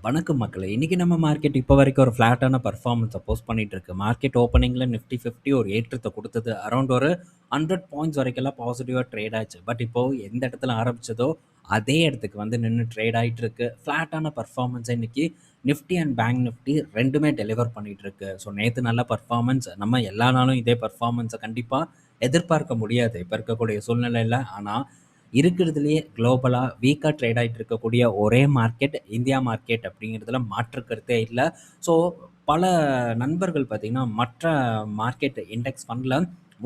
வணக்கம் மக்களே. இன்னைக்கு நம்ம மார்க்கெட் இப்போ வரைக்கும் ஒரு ஃப்ளாட்டான பெர்ஃபார்மன்ஸை போஸ்ட் பண்ணிட்டு இருக்கு. மார்க்கெட் ஓப்பனிங்கில் நிஃப்டி 50 ஒரு ஏற்றத்தை கொடுத்தது. அரௌண்ட் ஒரு 100 பாயிண்ட்ஸ் வரைக்கும்லாம் பாசிட்டிவாக ட்ரேட் ஆச்சு. பட் இப்போ எந்த இடத்துல ஆரம்பிச்சதோ அதே இடத்துக்கு வந்து நின்று ட்ரேட் ஆகிட்டு இருக்கு. ஃப்ளாட்டான பர்ஃபார்மன்ஸை இன்னைக்கு நிஃப்டி அண்ட் பேங்க் நிஃப்டி ரெண்டுமே டெலிவர் பண்ணிட்டு இருக்கு. ஸோ நேற்று நல்ல பர்ஃபார்மன்ஸ், நம்ம எல்லா நாளும் இதே பர்ஃபார்மன்ஸை கண்டிப்பாக எதிர்பார்க்க முடியாது இப்போ இருக்கக்கூடிய சூழ்நிலையில். ஆனால் இருக்கிறதுலேயே குளோபலாக வீக்காக ட்ரேட் ஆகிட்டு இருக்கக்கூடிய ஒரே மார்க்கெட் இந்தியா மார்க்கெட் அப்படிங்கிறதுல மாற்று கருத்தே இல்லை. ஸோ பல நண்பர்கள் பார்த்திங்கன்னா மற்ற மார்க்கெட் இண்டெக்ஸ் ஃபண்டில்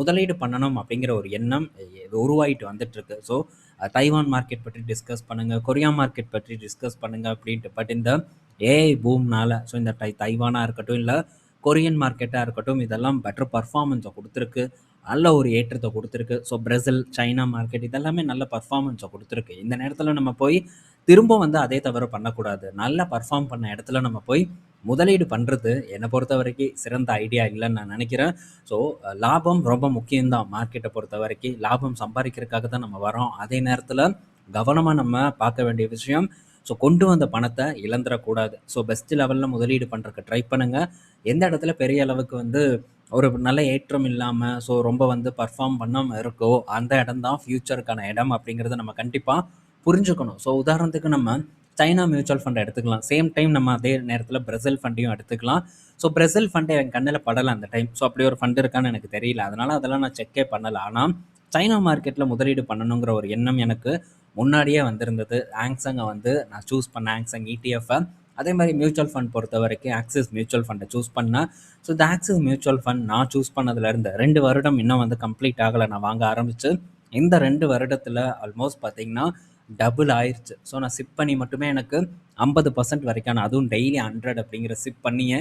முதலீடு பண்ணணும் அப்படிங்கிற ஒரு எண்ணம் உருவாகிட்டு வந்துட்டுருக்கு. ஸோ தைவான் மார்க்கெட் பற்றி டிஸ்கஸ் பண்ணுங்கள், கொரியா மார்க்கெட் பற்றி டிஸ்கஸ் பண்ணுங்கள் அப்படின்ட்டு. பட் இந்த ஏஐ பூம்னால ஸோ இந்த தைவானாக இருக்கட்டும் இல்லை கொரியன் மார்க்கெட்டாக இருக்கட்டும், இதெல்லாம் பெட்டர் பர்ஃபார்மன்ஸை கொடுத்துருக்கு, நல்ல ஒரு ஏற்றத்தை கொடுத்துருக்கு. ஸோ பிரேசில், சைனா மார்க்கெட் இதெல்லாமே நல்ல பர்ஃபார்மன்ஸை கொடுத்துருக்கு. இந்த நேரத்தில் நம்ம போய் திரும்ப வந்து அதே தவிர பண்ணக்கூடாது. நல்லா பர்ஃபார்ம் பண்ண இடத்துல நம்ம போய் முதலீடு பண்ணுறது என்னை பொறுத்த வரைக்கும் சிறந்த ஐடியா இல்லைன்னு நான் நினைக்கிறேன். ஸோ லாபம் ரொம்ப முக்கியம்தான். மார்க்கெட்டை பொறுத்த வரைக்கும் லாபம் சம்பாதிக்கிறதுக்காக தான் நம்ம வரோம். அதே நேரத்தில் கவனமாக நம்ம பார்க்க வேண்டிய விஷயம், ஸோ கொண்டு வந்த பணத்தை இழந்துடக்கூடாது. ஸோ பெஸ்ட் லெவலில் முதலீடு பண்ணுறதுக்கு ட்ரை பண்ணுங்கள். எந்த இடத்துல பெரிய அளவுக்கு வந்து ஒரு நல்ல ஏற்றம் இல்லாமல் ஸோ ரொம்ப வந்து பர்ஃபார்ம் பண்ணாமல் இருக்கோ அந்த இடம் தான் ஃப்யூச்சருக்கான இடம் அப்படிங்கிறத நம்ம கண்டிப்பாக புரிஞ்சுக்கணும். ஸோ உதாரணத்துக்கு நம்ம சைனா மியூச்சுவல் ஃபண்டை எடுத்துக்கலாம். சேம் டைம் நம்ம அதே நேரத்தில் பிரேசில் ஃபண்டையும் எடுத்துக்கலாம். ஸோ பிரேசில் ஃபண்டை என் கண்ணில் படலை அந்த டைம். ஸோ அப்படி ஒரு ஃபண்ட் இருக்கான்னு எனக்கு தெரியல, அதனால் அதெல்லாம் நான் செக்கே பண்ணலை. ஆனால் சைனா மார்க்கெட்டில் முதலீடு பண்ணணுங்கிற ஒரு எண்ணம் எனக்கு முன்னாடியே வந்திருந்தது. ஆங்ஸங்கை வந்து நான் சூஸ் பண்ணேன், ஆங்ஸங் இடிஎஃப்பை. அதே மாதிரி மியூச்சுவல் ஃபண்ட் பொறுத்த வரைக்கும் ஆக்சிஸ் மியூச்சுவல் ஃபண்டை சூஸ் பண்ணேன். ஸோ இந்த ஆக்சிஸ் மியூச்சுவல் ஃபண்ட் நான் சூஸ் பண்ணதுலேருந்து 2 வருடம் இன்னும் வந்து கம்ப்ளீட் ஆகலை. நான் வாங்க ஆரம்பித்து இந்த 2 வருடத்தில் ஆல்மோஸ்ட் பார்த்திங்கன்னா டபுள் ஆயிடுச்சு. ஸோ நான் சிப் பண்ணி மட்டுமே எனக்கு 50% வரைக்கான, அதுவும் டெய்லி 100 அப்படிங்கிற சிப் பண்ணியே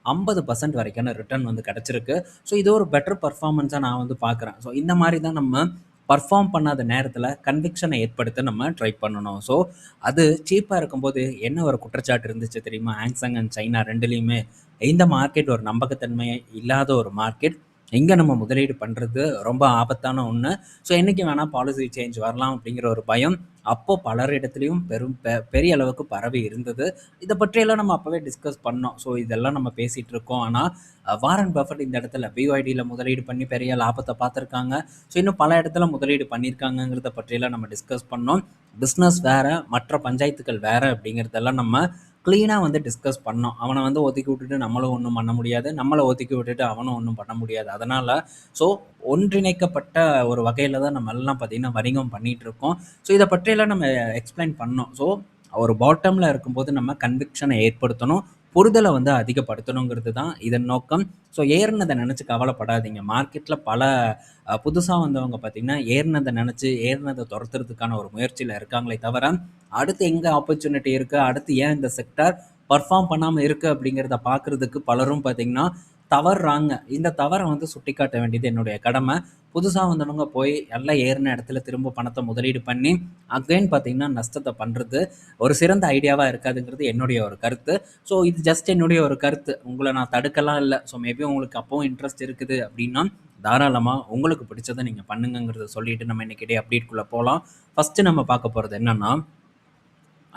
50% வரைக்கான ரிட்டர்ன் வந்து கிடச்சிருக்கு. ஸோ இது ஒரு பெட்டர் பர்ஃபார்மன்ஸாக நான் வந்து பார்க்குறேன். ஸோ இந்த மாதிரி தான் நம்ம பர்ஃபார்ம் பண்ணாத நேரத்தில் கன்விக்ஷனை ஏற்படுத்த நம்ம ட்ரை பண்ணணும். ஸோ அது சீப்பாக இருக்கும்போது என்ன ஒரு குற்றச்சாட்டு இருந்துச்சு தெரியுமா? ஆங்ஸங் அண்ட் சைனா ரெண்டுலேயுமே இந்த மார்க்கெட் ஒரு நம்பகத்தன்மை இல்லாத ஒரு மார்க்கெட். இங்கே நம்ம முதலீடு பண்ணுறது ரொம்ப ஆபத்தான ஒன்று. ஸோ என்றைக்கு வேணால் பாலிசி சேஞ்ச் வரலாம் அப்படிங்கிற ஒரு பயம் அப்போது பலரிடத்துலையும் பெரிய அளவுக்கு பரவி இருந்தது. இதை பற்றியெல்லாம் நம்ம அப்போவே டிஸ்கஸ் பண்ணோம். ஸோ இதெல்லாம் நம்ம பேசிகிட்டு இருக்கோம். ஆனால் வாரன் பஃபட் இந்த இடத்துல பிஒய்டியில் முதலீடு பண்ணி பெரிய லாபத்தை பார்த்துருக்காங்க. ஸோ இன்னும் பல இடத்துல முதலீடு பண்ணியிருக்காங்கங்கிறத பற்றியெல்லாம் நம்ம டிஸ்கஸ் பண்ணோம். பிஸ்னஸ் வேறு, மற்ற பஞ்சாயத்துக்கள் வேறு அப்படிங்கிறதெல்லாம் நம்ம க்ளீனாக வந்து டிஸ்கஸ் பண்ணோம். அவனை வந்து ஒதுக்கி விட்டுட்டு நம்மளும் ஒன்றும் பண்ண முடியாது, நம்மளை ஒதுக்கி விட்டுட்டு அவனும் ஒன்றும் பண்ண முடியாது. அதனால் ஸோ ஒன்றிணைக்கப்பட்ட ஒரு வகையில் தான் நம்ம எல்லாம் பார்த்திங்கன்னா வணிகம் பண்ணிகிட்ருக்கோம். ஸோ இதை பற்றியெல்லாம் நம்ம எக்ஸ்பிளைன் பண்ணோம். ஸோ ஒரு பாட்டமில் இருக்கும்போது நம்ம கன்விக்ஷனை ஏற்படுத்தணும், புரிதலை வந்து அதிகப்படுத்தணுங்கிறது தான் இதன் நோக்கம். ஸோ ஏறினதை நினச்சி கவலைப்படாதீங்க. மார்க்கெட்டில் பல புதுசாக வந்தவங்க பார்த்திங்கன்னா ஏறினதை துரத்துறதுக்கான ஒரு முயற்சியில் இருக்காங்களே தவிர அடுத்து எங்கே ஆப்பர்ச்சுனிட்டி இருக்குது, அடுத்து ஏன் இந்த செக்டார் பர்ஃபார்ம் பண்ணாமல் இருக்குது அப்படிங்கிறத பார்க்குறதுக்கு பலரும் பார்த்திங்கன்னா தவறுறாங்க. இந்த தவறை வந்து சுட்டி காட்ட வேண்டியது என்னுடைய கடமை. புதுசாக வந்தவங்க போய் எல்லாம் ஏறின இடத்துல திரும்ப பணத்தை முதலீடு பண்ணி அகைன் பார்த்திங்கன்னா நஷ்டத்தை பண்ணுறது ஒரு சிறந்த ஐடியாவாக இருக்காதுங்கிறது என்னுடைய ஒரு கருத்து. ஸோ இது ஜஸ்ட் என்னுடைய ஒரு கருத்து, உங்களை நான் தடுக்கலாம் இல்லை. ஸோ மேபி உங்களுக்கு அப்போவும் இன்ட்ரெஸ்ட் இருக்குது அப்படின்னா தாராளமாக உங்களுக்கு பிடிச்சதை நீங்கள் பண்ணுங்கிறத சொல்லிவிட்டு நம்ம இன்றைக்கி அப்டேட்குள்ளே போகலாம். ஃபஸ்ட்டு நம்ம பார்க்க போகிறது என்னென்னா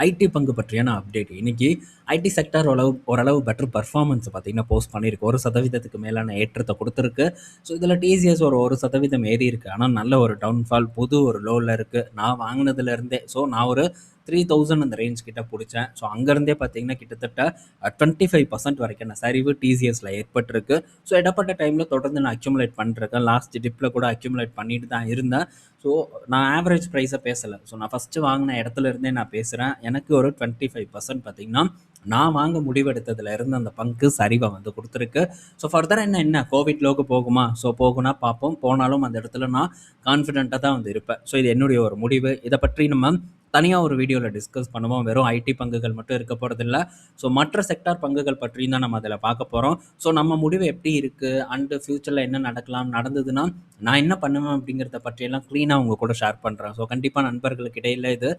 ஐடி பங்கு பற்றியான அப்டேட். இன்றைக்கி ஐடி செக்டார் ஓரளவு பெட்டர் பர்ஃபார்மன்ஸ் பார்த்திங்கன்னா போஸ்ட் பண்ணியிருக்கு. 1% மேலான ஏற்றத்தை கொடுத்துருக்கு. ஸோ இதில் டிசிஎஸ் ஒரு 1% ஏறி இருக்குது. ஆனால் நல்ல ஒரு டவுன்ஃபால், புது ஒரு லோவில் இருக்குது. நான் வாங்கினதுலேருந்தே நான் ஒரு 3000 அந்த ரேஞ்ச் கிட்ட பிடிச்சேன். ஸோ அங்கேருந்தே பார்த்திங்கன்னா கிட்டத்தட்ட 25% வரைக்கான சரிவு டிசிஎஸில் ஏற்பட்டிருக்கு. ஸோ இடப்பட்ட டைமில் தொடர்ந்து நான் அக்யூமுலேட் பண்ணிருக்கேன். லாஸ்ட் டிப்பில் கூட அக்யூமுலேட் பண்ணிட்டு தான் இருந்தேன். ஸோ நான் ஆவரேஜ் ப்ரைஸை பேசலை. ஸோ நான் ஃபஸ்ட்டு வாங்கின இடத்துல இருந்தே நான் பேசுகிறேன். எனக்கு ஒரு 25% பார்த்திங்கன்னா நான் வாங்க முடிவெடுத்ததுல இருந்து அந்த பங்கு சரிவை வந்து கொடுத்துருக்கு. ஸோ ஃபர்தராக என்ன கோவிட் லோக்கு போகுமா? ஸோ போகுனா பார்ப்போம். போனாலும் அந்த இடத்துல நான் கான்ஃபிடென்ட்டாக தான் வந்து இருப்பேன். ஸோ இது என்னுடைய ஒரு முடிவு. இதை பற்றி நம்ம தனியாக ஒரு வீடியோவில் டிஸ்கஸ் பண்ணுவோம். வெறும் ஐடி பங்குகள் மட்டும் இருக்க போகிறதில்ல. ஸோ மற்ற செக்டார் பங்குகள் பற்றியும் தான் நம்ம அதில் பார்க்க போகிறோம். ஸோ நம்ம முடிவு எப்படி இருக்குது அண்டு ஃப்யூச்சரில் என்ன நடந்ததுன்னா நான் என்ன பண்ணுவேன் அப்படிங்கிறத பற்றியெல்லாம் க்ளீனாக உங்கள் கூட ஷேர் பண்ணுறேன். ஸோ கண்டிப்பாக நண்பர்களுக்கு இடையில் இது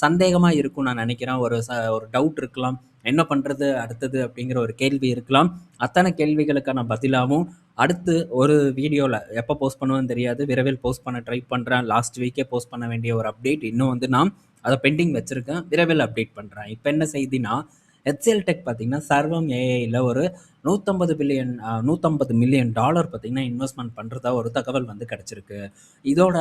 சந்தேகமாக இருக்கும் நான் நினைக்கிறேன். ஒரு டவுட் இருக்கலாம், என்ன பண்ணுறது அடுத்தது அப்படிங்கிற ஒரு கேள்வி இருக்கலாம். அத்தனை கேள்விகளுக்கான பதிலாகவும் அடுத்து ஒரு வீடியோவில் எப்போ போஸ்ட் பண்ணுவேன்னு தெரியாது, விரைவில் போஸ்ட் பண்ண ட்ரை பண்ணுறேன். லாஸ்ட் வீக்கே போஸ்ட் பண்ண வேண்டிய ஒரு அப்டேட் இன்னும் வந்து நான் அதை பெண்டிங் வச்சுருக்கேன், விரைவில் அப்டேட் பண்ணுறேன். இப்போ என்ன செய்தினா, HCL டெக் பார்த்தீங்கன்னா, சர்வம் ஏஐல ஒரு 150 மில்லியன் டாலர் பார்த்தீங்கன்னா, இன்வெஸ்ட்மென்ட் பண்றதா ஒரு தகவல் வந்து கிடைச்சிருக்கு. இதோட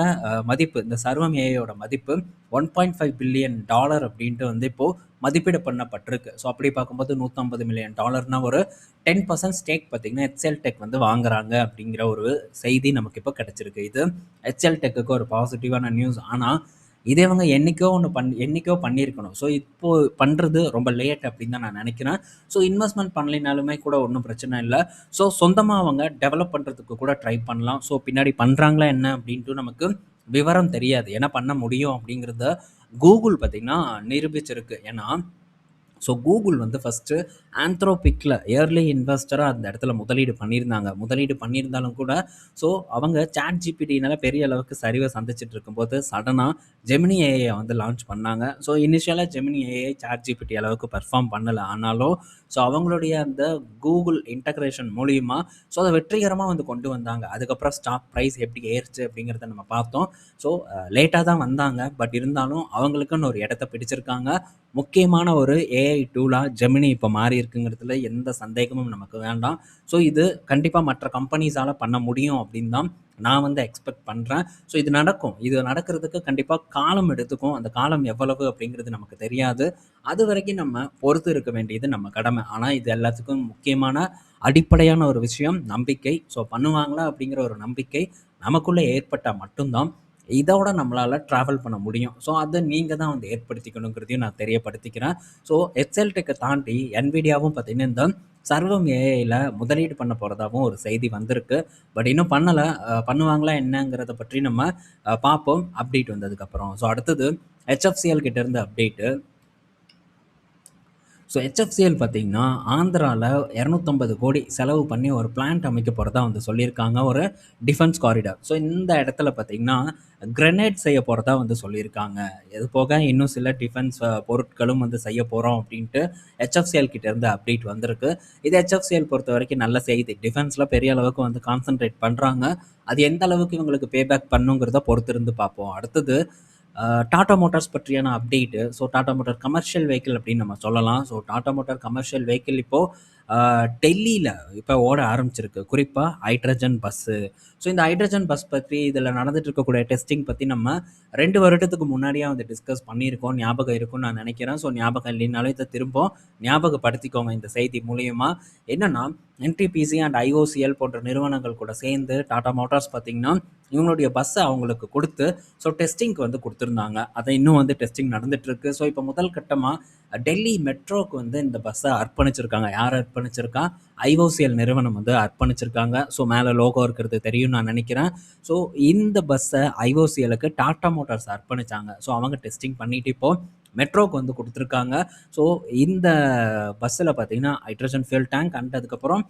மதிப்பு இந்த சர்வம் ஏஐயோட மதிப்பு 1.5 பில்லியன் டாலர் அப்படின்ட்டு வந்து இப்போ மதிப்பீடு பண்ணப்பட்டிருக்கு. ஸோ அப்படி பார்க்கும்போது 150 மில்லியன் டாலர்னா ஒரு 10% ஸ்டேக் பார்த்தீங்கன்னா, HCL டெக் வந்து வாங்குறாங்க அப்படிங்கிற ஒரு செய்தி நமக்கு இப்போ கிடைச்சிருக்கு. இது HCL டெக்குக்கு ஒரு பாசிட்டிவான நியூஸ். ஆனா, இத இவங்க என்னைக்கோ பண்ணியிருக்கணும். ஸோ இப்போ பண்றது ரொம்ப லேட் அப்படின்னு தான் நான் நினைக்கிறேன். ஸோ இன்வெஸ்ட்மென்ட் பண்ணலைனாலுமே கூட ஒண்ணும் பிரச்சனை இல்ல. ஸோ சொந்தமா அவங்க டெவலப் பண்றதுக்கு கூட ட்ரை பண்ணலாம். ஸோ பின்னாடி பண்றாங்களா என்ன அப்படின்ட்டு நமக்கு விவரம் தெரியாது. ஏன்னா பண்ண முடியும் அப்படிங்கிறத கூகுள் பார்த்தீங்கன்னா நிரூபிச்சிருக்கு. ஏன்னா ஸோ கூகுள் வந்து ஃபஸ்ட்டு ஆந்த்ரோபிக்கில் ஏர்லி இன்வெஸ்டராக அந்த இடத்துல முதலீடு பண்ணியிருந்தாங்க. முதலீடு பண்ணியிருந்தாலும் கூட ஸோ அவங்க சாட் ஜிபிடினால பெரிய அளவுக்கு சரிவை சந்திச்சுட்டு இருக்கும்போது சடனாக ஜெமினி ஏஐ வந்து லான்ச் பண்ணாங்க. ஸோ இனிஷியலாக ஜெமினி ஏஐ சாட் ஜிபிடி அளவுக்கு பெர்ஃபார்ம் பண்ணலை. ஆனாலும் ஸோ அவங்களுடைய அந்த கூகுள் இன்டகிரேஷன் மூலியமா ஸோ அதை வெற்றிகரமாக வந்து கொண்டு வந்தாங்க. அதுக்கப்புறம் ஸ்டாக் ப்ரைஸ் எப்படி ஏறுச்சு அப்படிங்கிறத நம்ம பார்த்தோம். ஸோ லேட்டாக தான் வந்தாங்க. பட் இருந்தாலும் அவங்களுக்குன்னு ஒரு இடத்த பிடிச்சிருக்காங்க. முக்கியமான ஒரு ஏஐ டூலாக ஜெமினி இப்போ மாறி இருக்குங்கிறதுல எந்த சந்தேகமும் நமக்கு வேண்டாம். ஸோ இது கண்டிப்பாக மற்ற கம்பெனிஸால் பண்ண முடியும் அப்படின்னு தான் நான் வந்து எக்ஸ்பெக்ட் பண்ணுறேன். ஸோ இது நடக்கும். இது நடக்கிறதுக்கு கண்டிப்பாக காலம் எடுத்துக்கும். அந்த காலம் எவ்வளவு அப்படிங்கிறது நமக்கு தெரியாது. அது வரைக்கும் நம்ம பொறுத்து இருக்க வேண்டியது நம்ம கடமை. ஆனால் இது எல்லாத்துக்கும் முக்கியமான அடிப்படையான ஒரு விஷயம் நம்பிக்கை. ஸோ பண்ணுவாங்களா அப்படிங்கிற ஒரு நம்பிக்கை நமக்குள்ளே ஏற்பட்டால் மட்டும்தான் இதோட நம்மளால் ட்ராவல் பண்ண முடியும். ஸோ அதை நீங்கள் தான் வந்து ஏற்படுத்திக்கணுங்கிறதையும் நான் தெரியப்படுத்திக்கிறேன். ஸோ எக்ஸல் டெக்கை தாண்டி என்விடியாவும் பார்த்தீங்கன்னா இந்த சர்வம் ஏஐயில் முதலீடு பண்ண போகிறதாவும் ஒரு செய்தி வந்திருக்கு. பட் இன்னும் பண்ணலை. பண்ணுவாங்களா என்னங்கிறத பற்றி நம்ம பார்ப்போம் அப்டேட் வந்ததுக்கப்புறம். ஸோ அடுத்தது ஹெச்எஃப்சிஎல் கிட்டேருந்து அப்டேட்டு. ஸோ ஹெச்எஃப்சிஎல் பார்த்தீங்கன்னா ஆந்திராவில் 250 கோடி செலவு பண்ணி ஒரு பிளான்ட் அமைக்க போகிறதா வந்து சொல்லியிருக்காங்க. ஒரு டிஃபென்ஸ் காரிடார். ஸோ இந்த இடத்துல பார்த்தீங்கன்னா கிரெனேட் செய்ய போகிறதா வந்து சொல்லியிருக்காங்க. இது போக இன்னும் சில டிஃபென்ஸ் பொருட்களும் வந்து செய்ய போகிறோம் அப்படின்ட்டு ஹெச்எஃப்சிஎல் கிட்டேருந்து அப்டேட் வந்திருக்கு. இது ஹெச்எஃப்சிஎல் பொறுத்த வரைக்கும் நல்ல செய்தி. டிஃபென்ஸில் பெரிய அளவுக்கு வந்து கான்சன்ட்ரேட் பண்ணுறாங்க. அது எந்த அளவுக்கு இவங்களுக்கு பேபேக் பண்ணுங்கிறத பொறுத்திருந்து பார்ப்போம். அடுத்தது டாடா மோட்டார்ஸ் பற்றியான update. So Tata motor commercial vehicle அப்படின்னு நம்ம சொல்லலாம். So Tata motor commercial vehicle இப்போது டெல்லியில் இப்போ ஓட ஆரம்பிச்சிருக்கு. குறிப்பாக ஹைட்ரஜன் பஸ்ஸு. ஸோ இந்த ஹைட்ரஜன் பஸ் பற்றி இதில் நடந்துட்டு இருக்கக்கூடிய டெஸ்டிங் பற்றி நம்ம 2 வருடத்துக்கு முன்னாடியே வந்து டிஸ்கஸ் பண்ணியிருக்கோம். ஞாபகம் இருக்கும்னு நான் நினைக்கிறேன். ஸோ ஞாபகம் இல்லைனாலும் இதை திரும்ப ஞாபகப்படுத்திக்கோங்க இந்த செய்தி மூலியமா. என்னன்னா என்டிபிசி அண்ட் ஐஓசிஎல் போன்ற நிறுவனங்கள் கூட சேர்ந்து டாடா மோட்டார்ஸ் பார்த்தீங்கன்னா இவங்களுடைய பஸ்ஸை அவங்களுக்கு கொடுத்து ஸோ டெஸ்டிங்க்கு வந்து கொடுத்துருந்தாங்க. அதை இன்னும் வந்து டெஸ்டிங் நடந்துட்டுருக்கு. ஸோ இப்போ முதல் கட்டமாக டெல்லி மெட்ரோக்கு வந்து இந்த பஸ்ஸை அர்ப்பணிச்சிருக்காங்க. யார் அர்ப்பணிச்சிருக்கா? ஐஓசிஎல் நிறுவனம் வந்து அர்ப்பணிச்சிருக்காங்க. ஸோ மேலே லோகோ இருக்கிறது தெரியும் நான் நினைக்கிறேன். ஸோ இந்த பஸ்ஸை ஐஓசிஎலுக்கு டாடா மோட்டார்ஸ் அர்ப்பணிச்சாங்க. ஸோ அவங்க டெஸ்டிங் பண்ணிட்டு இப்போது மெட்ரோக்கு வந்து கொடுத்துருக்காங்க. ஸோ இந்த பஸ்ஸில் பார்த்தீங்கன்னா ஹைட்ரஜன் ஃபியூல் டேங்க் அண்ட் அதுக்கப்புறம்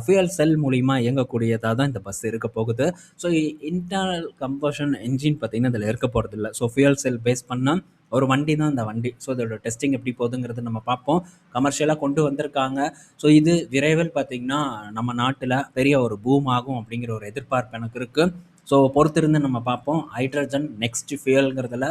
ஃபியூயல் செல் மூலிமா இயங்கக்கூடியதாக தான் இந்த பஸ் இருக்க போகுது. ஸோ இன்டர்னல் கம்பஷன் என்ஜின் பார்த்தீங்கன்னா இதில் இருக்க போகிறதில்ல. ஸோ ஃபியூயல் செல் பேஸ் பண்ண ஒரு வண்டி தான் இந்த வண்டி. ஸோ இதோட டெஸ்டிங் எப்படி போகுதுங்கிறது நம்ம பார்ப்போம். கமர்ஷியலாக கொண்டு வந்திருக்காங்க. ஸோ இது விரைவில் பார்த்திங்கன்னா நம்ம நாட்டில் பெரிய ஒரு பூம் ஆகும் அப்படிங்கிற ஒரு எதிர்பார்ப்பு எனக்கு இருக்குது. ஸோ பொறுத்திருந்து நம்ம பார்ப்போம். ஹைட்ரஜன் நெக்ஸ்ட் ஃபியூயலுங்கிறதுல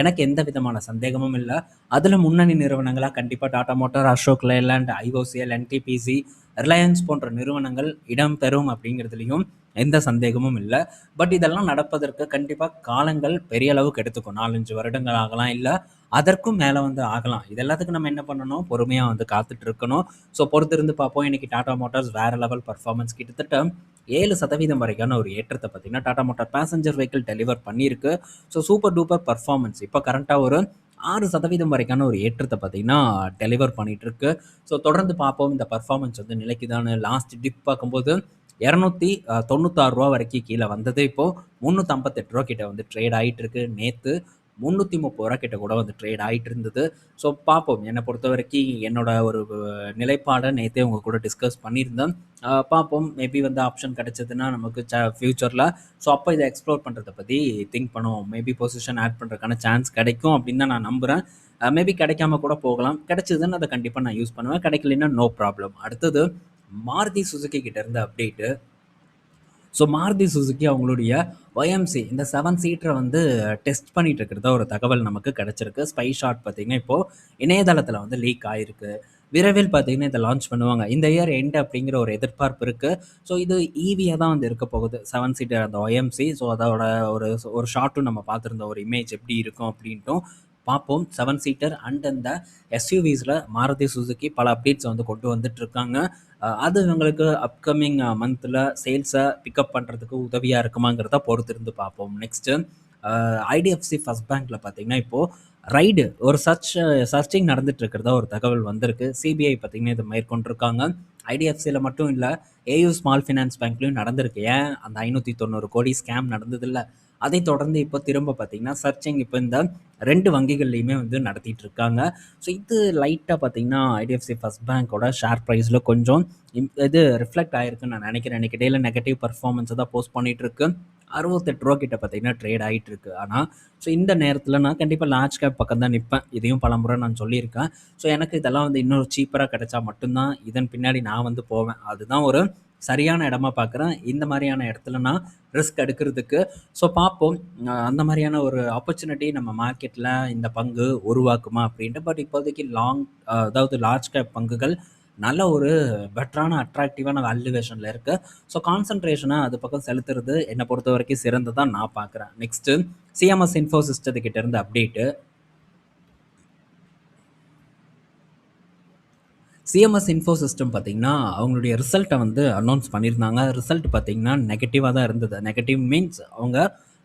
எனக்கு எந்த விதமான சந்தேகமும் இல்லை. அதில் முன்னணி நிறுவனங்களாக கண்டிப்பாக Tata motor, Ashok Leyland, IOCL, NTPC, Reliance போன்ற நிறுவனங்கள் இடம்பெறும் அப்படிங்கிறதுலையும் எந்த சந்தேகமும் இல்லை. பட் இதெல்லாம் நடப்பதற்கு கண்டிப்பாக காலங்கள் பெரிய அளவுக்கு எடுத்துக்கும். 4-5 வருடங்கள் ஆகலாம், இல்லை அதற்கும் மேலே வந்து ஆகலாம். இது எல்லாத்துக்கும் நம்ம என்ன பண்ணணும்? பொறுமையாக வந்து காத்துட்டு இருக்கணும். ஸோ பொறுத்திருந்து பார்ப்போம். இன்றைக்கி டாடா மோட்டார்ஸ் வேறு லெவல் பர்ஃபார்மன்ஸ் கிட்டத்தட்ட 7% வரைக்கான ஒரு ஏற்றத்தை பார்த்தீங்கன்னா Tata motor passenger vehicle deliver பண்ணியிருக்கு. So super duper performance. இப்போ கரண்ட்டாக ஒரு 6% வரைக்கான ஒரு ஏற்றத்தை பார்த்தீங்கன்னா டெலிவர் பண்ணிகிட்ருக்கு. ஸோ தொடர்ந்து பார்ப்போம் இந்த பர்ஃபார்மன்ஸ் வந்து நிலைக்குதான்னு. லாஸ்ட் டிப் பார்க்கும்போது ரூ. 296 வரைக்கும் கீழே வந்தது. இப்போது ரூ. 358 கிட்ட வந்து ட்ரேட் ஆகிட்டு இருக்கு. நேற்று ரூ. 330 கிட்ட கூட வந்து ட்ரேட் ஆகிட்டு இருந்தது. ஸோ பார்ப்போம். என்னை பொறுத்த வரைக்கும் என்னோட ஒரு நிலைப்பாடை நேற்றே உங்கள் கூட டிஸ்கஸ் பண்ணியிருந்தேன். பார்ப்போம். மேபி வந்து ஆப்ஷன் கிடச்சதுன்னா நமக்கு ஃப்யூச்சரில் ஸோ அப்போ இதை எக்ஸ்ப்ளோர் பண்ணுறதை பற்றி திங்க் பண்ணுவோம். மேபி பொசிஷன் ஆட் பண்ணுறதுக்கான சான்ஸ் கிடைக்கும் அப்படின்னு தான் நான் நம்புகிறேன். மேபி கிடைக்காம கூட போகலாம். கிடைச்சதுன்னு அதை கண்டிப்பாக நான் யூஸ் பண்ணுவேன். கிடைக்கலன்னா நோ ப்ராப்ளம். அடுத்தது மாருதி சுசுகி கிட்ட இருந்த அப்டேட்டு. ஸோ மாருதி சுசுகி அவங்களுடைய ஒய்எம்சி இந்த 7 சீட்டரை வந்து டெஸ்ட் பண்ணிட்டு இருக்கிறதா ஒரு தகவல் நமக்கு கிடைச்சிருக்கு. ஸ்பை ஷாட் பார்த்தீங்கன்னா இப்போது இணையதளத்தில் வந்து லீக் ஆகிருக்கு. விரைவில் பார்த்தீங்கன்னா இத லான்ச் பண்ணுவாங்க. இந்த இயர் எண்ட் அப்படிங்கிற ஒரு எதிர்பார்ப்பு இருக்கு. ஸோ இது ஈவியா தான் வந்து இருக்க போகுது. 7 சீட்டர் அந்த ஒய்எம்சி. ஸோ அதோட ஒரு ஒரு ஷாட்டும் நம்ம பார்த்துருந்தோம். ஒரு இமேஜ் எப்படி இருக்கும் அப்படின்ட்டும் பார்ப்போம். 7 சீட்டர் அண்ட் அந்த எஸ்யூவிஸ்ல மாருதி சுசுகி பல அப்டேட்ஸ் வந்து கொண்டு வந்துட்டு இருக்காங்க. அது இவங்களுக்கு அப்கமிங் மந்த்ல சேல்ஸை பிக்கப் பண்ணுறதுக்கு உதவியாக இருக்குமாங்கிறத பொறுத்திருந்து பார்ப்போம். நெக்ஸ்ட்டு ஐடிஎஃப்சி ஃபர்ஸ்ட் பேங்க்ல பார்த்தீங்கன்னா இப்போது ரைடு ஒரு சர்ச்சிங் நடந்துட்டு இருக்கிறதா ஒரு தகவல் வந்திருக்கு. சிபிஐ பார்த்தீங்கன்னா இதை மேற்கொண்டிருக்காங்க. ஐடிஎஃப்சியில் மட்டும் இல்லை, ஏயு ஸ்மால் ஃபினான்ஸ் பேங்க்லையும் நடந்திருக்கு. ஏன் அந்த 590 கோடி ஸ்கேம் நடந்ததில்ல. அதை தொடர்ந்து இப்போ திரும்ப பார்த்தீங்கன்னா சர்ச்சிங் இப்போ இந்த 2 வங்கிகள்லையுமே வந்து நடத்திட்டு இருக்காங்க. ஸோ இது லைட்டாக பார்த்தீங்கன்னா ஐடிஎஃப்சி ஃபர்ஸ்ட் பேங்க்கோட ஷேர் ப்ரைஸில் கொஞ்சம் இது ரிஃப்ளெக்ட் ஆயிருக்குன்னு நான் நினைக்கிறேன். இன்னைக்கு இடையில நெகட்டிவ் பர்ஃபார்மன்ஸை தான் போஸ்ட் பண்ணிட்டு இருக்கு. ரூ. 68 கிட்ட பார்த்தீங்கன்னா ட்ரேட் ஆகிட்டு இருக்கு. ஆனால் ஸோ இந்த நேரத்தில் நான் கண்டிப்பாக லார்ஜ் கேப் பக்கம் தான் நிற்பேன். இதையும் பலமுறை நான் சொல்லியிருக்கேன். ஸோ எனக்கு இதெல்லாம் வந்து இன்னொரு சீப்பராக கிடைச்சா மட்டும்தான் இதன் பின்னாடி நான் வந்து போவேன். அதுதான் ஒரு சரியான இடமா பார்க்குறேன். இந்த மாதிரியான இடத்துல நான் ரிஸ்க் எடுக்கிறதுக்கு. ஸோ பார்ப்போம். அந்த மாதிரியான ஒரு ஆப்பர்ச்சுனிட்டி நம்ம மார்க்கெட்டில் இந்த பங்கு உருவாக்குமா அப்படின்ட்டு. பட் இப்போதைக்கு அதாவது லார்ஜ் கேப் பங்குகள் நல்ல ஒரு பெட்டரான அட்ராக்டிவான வேல்யூவேஷனில் இருக்குது. ஸோ கான்சன்ட்ரேஷனை அது பக்கம் செலுத்துறது என்னை பொறுத்த வரைக்கும் சிறந்ததான் நான் பார்க்குறேன். நெக்ஸ்ட்டு சிஎம்எஸ் இன்ஃபோ சிஸ்டத்துக்கிட்ட இருந்து அப்டேட்டு. சிஎம்எஸ் இன்ஃபோ சிஸ்டம் பார்த்தீங்கன்னா அவங்களுடைய ரிசல்ட்டை வந்து அனௌன்ஸ் பண்ணியிருந்தாங்க. ரிசல்ட் பார்த்தீங்கன்னா நெகட்டிவாக தான் இருந்தது. நெகட்டிவ் மீன்ஸ் அவங்க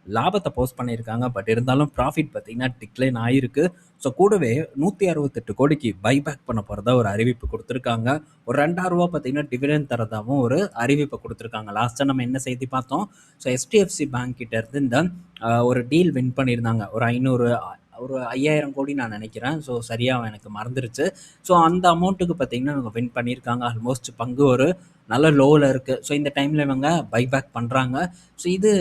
லாபத்தை போஸ்ட் பண்ணியிருக்காங்க. பட் இருந்தாலும் ப்ராஃபிட் பார்த்தீங்கன்னா டிக்ளைன் ஆகிருக்கு. ஸோ கூடவே 168 கோடிக்கு பைபேக் பண்ண போகிறதா ஒரு அறிவிப்பு கொடுத்துருக்காங்க. ஒரு ரூ. 2 பார்த்தீங்கன்னா டிவிடெண்ட் தரதாகவும் ஒரு அறிவிப்பை கொடுத்துருக்காங்க. லாஸ்ட்டாக நம்ம என்ன செய்தி பார்த்தோம்? ஸோ எஸ்டிஎஃப்சி பேங்க் கிட்ட இருந்து இந்த ஒரு டீல் வின் பண்ணியிருந்தாங்க. ஒரு 5,000 கோடி நான் நினைக்கிறேன். ஸோ சரியாக எனக்கு மறந்துருச்சு. ஸோ அந்த அமௌண்ட்டுக்கு பார்த்தீங்கன்னா இவங்க வின் பண்ணியிருக்காங்க. ஆல்மோஸ்ட் பங்கு ஒரு நல்ல லோவில் இருக்குது. ஸோ இந்த டைமில் இவங்க பைபேக் பண்ணுறாங்க. ஸோ இது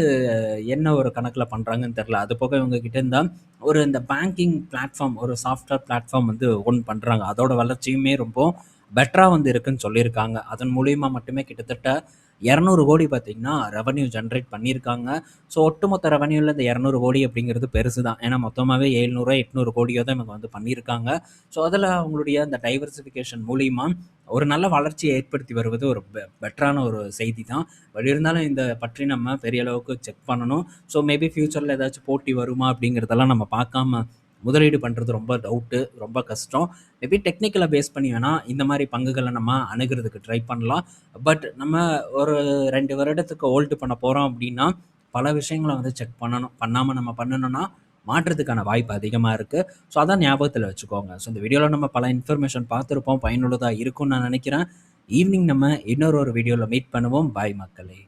என்ன ஒரு கணக்கில் பண்ணுறாங்கன்னு தெரில. அது போக இவங்க கிட்ட இருந்தால் ஒரு இந்த பேங்கிங் பிளாட்ஃபார்ம், ஒரு சாஃப்ட்வேர் பிளாட்ஃபார்ம் வந்து ஓன் பண்ணுறாங்க. அதோட வளர்ச்சியுமே ரொம்ப பெட்டராக வந்து இருக்குன்னு சொல்லியிருக்காங்க. அதன் மூலியமா மட்டுமே கிட்டத்தட்ட 200 கோடி பார்த்தீங்கன்னா ரெவன்யூ ஜென்ரேட் பண்ணியிருக்காங்க. ஸோ ஒட்டுமொத்த ரெவன்யூவில் இந்த 200 கோடி அப்படிங்கிறது பெருசு தான். ஏன்னா மொத்தமாகவே 700 800 கோடியோ தான் இவங்க வந்து பண்ணியிருக்காங்க. ஸோ அதில் அவங்களுடைய அந்த டைவர்சிஃபிகேஷன் மூலிமா ஒரு நல்ல வளர்ச்சியை ஏற்படுத்தி வருவது ஒரு பெட்டரான ஒரு செய்தி தான். பட் இருந்தாலும் இந்த பற்றி நம்ம பெரிய அளவுக்கு செக் பண்ணணும். ஸோ மேபி ஃப்யூச்சரில் ஏதாச்சும் போட்டி வருமா அப்படிங்கிறதெல்லாம் நம்ம பார்க்காம முதலீடு பண்ணுறது ரொம்ப டவுட்டு, ரொம்ப கஷ்டம். மேபி டெக்னிக்கலை பேஸ் பண்ணி வேணால் இந்த மாதிரி பங்குகளை நம்ம அணுகிறதுக்கு ட்ரை பண்ணலாம். பட் நம்ம ஒரு 2 வருடத்துக்கு ஹோல்டு பண்ண போகிறோம் அப்படின்னா பல விஷயங்களை வந்து செக் பண்ணணும். பண்ணாமல் நம்ம பண்ணணும்னா மாற்றத்துக்கான வாய்ப்பு அதிகமாக இருக்குது. ஸோ அதான் ஞாபகத்தில் வச்சுக்கோங்க. ஸோ இந்த வீடியோவில் நம்ம பல இன்ஃபர்மேஷன் பார்த்துருப்போம். பயனுள்ளதாக இருக்கும்னு நான் நினைக்கிறேன். ஈவினிங் நம்ம இன்னொரு வீடியோவில் மீட் பண்ணுவோம். பாய் மக்களே.